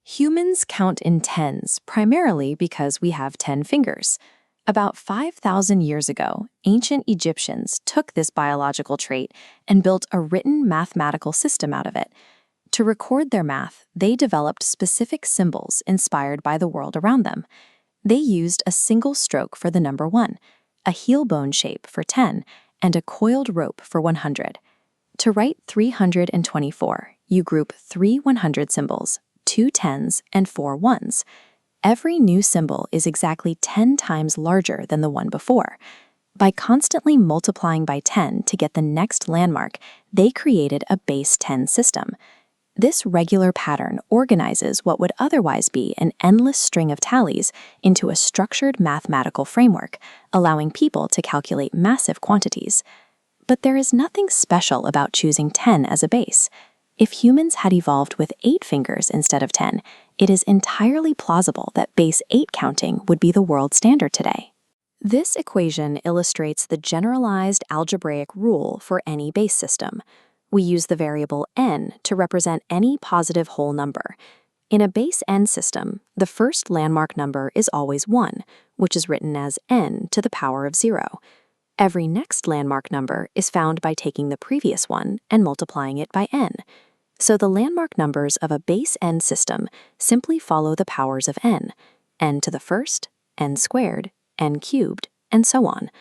Humans count in tens primarily because we have 10 fingers. About 5,000 years ago, ancient Egyptians took this biological trait and built a written mathematical system out of it. To record their math, they developed specific symbols inspired by the world around them. They used a single stroke for the number 1, a heel bone shape for 10, and a coiled rope for 100. To write 324, you group 3 100 symbols, 2 tens, and 4 ones. Every new symbol is exactly 10 times larger than the one before. By constantly multiplying by 10 to get the next landmark, they created a base 10 system. This regular pattern organizes what would otherwise be an endless string of tallies into a structured mathematical framework, allowing people to calculate massive quantities. But there is nothing special about choosing 10 as a base. If humans had evolved with 8 fingers instead of 10, it is entirely plausible that base 8 counting would be the world standard today. This equation illustrates the generalized algebraic rule for any base system. We use the variable n to represent any positive whole number. In a base n system, the first landmark number is always 1, which is written as n to the power of 0. Every next landmark number is found by taking the previous one and multiplying it by n. So the landmark numbers of a base n system simply follow the powers of n to the first, n squared, n cubed, and so on.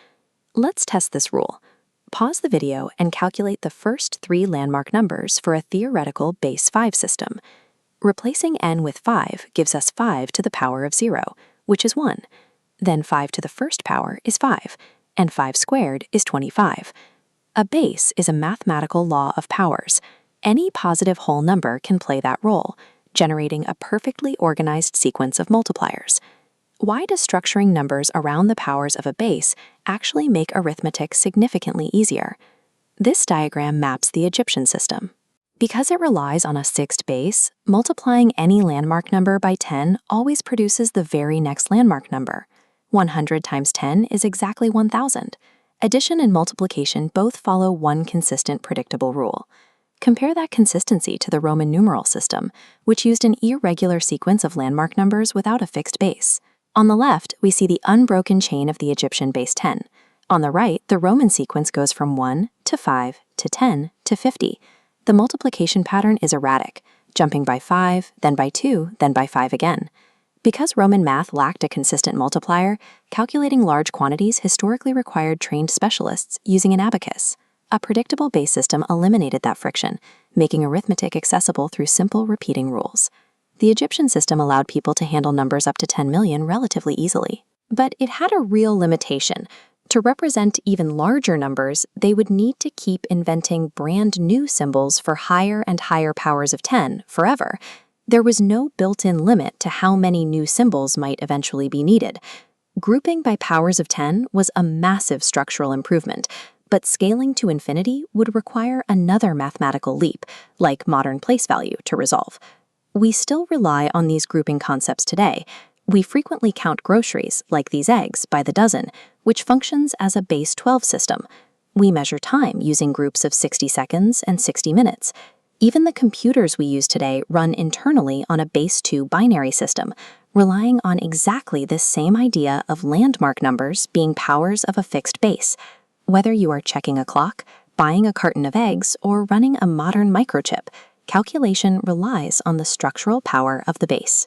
Let's test this rule. Pause the video and calculate the first 3 landmark numbers for a theoretical base 5 system. Replacing n with 5 gives us 5 to the power of 0, which is 1. Then 5 to the first power is 5, and 5 squared is 25. A base is a mathematical law of powers. Any positive whole number can play that role, generating a perfectly organized sequence of multipliers. Why does structuring numbers around the powers of a base actually make arithmetic significantly easier? This diagram maps the Egyptian system. Because it relies on a 6th base, multiplying any landmark number by 10 always produces the very next landmark number. 100 times 10 is exactly 1,000. Addition and multiplication both follow one consistent predictable rule. Compare that consistency to the Roman numeral system, which used an irregular sequence of landmark numbers without a fixed base. On the left, we see the unbroken chain of the Egyptian base 10. On the right, the Roman sequence goes from 1 to 5 to 10 to 50. The multiplication pattern is erratic, jumping by 5, then by 2, then by 5 again. Because Roman math lacked a consistent multiplier, calculating large quantities historically required trained specialists using an abacus. A predictable base system eliminated that friction, making arithmetic accessible through simple repeating rules. The Egyptian system allowed people to handle numbers up to 10 million relatively easily. But it had a real limitation. To represent even larger numbers, they would need to keep inventing brand new symbols for higher and higher powers of 10 forever. There was no built-in limit to how many new symbols might eventually be needed. Grouping by powers of 10 was a massive structural improvement, but scaling to infinity would require another mathematical leap, like modern place value, to resolve. We still rely on these grouping concepts today. We frequently count groceries, like these eggs, by the dozen, which functions as a base 12 system. We measure time using groups of 60 seconds and 60 minutes. Even the computers we use today run internally on a base 2 binary system, relying on exactly this same idea of landmark numbers being powers of a fixed base. Whether you are checking a clock, buying a carton of eggs, or running a modern microchip, calculation relies on the structural power of the base.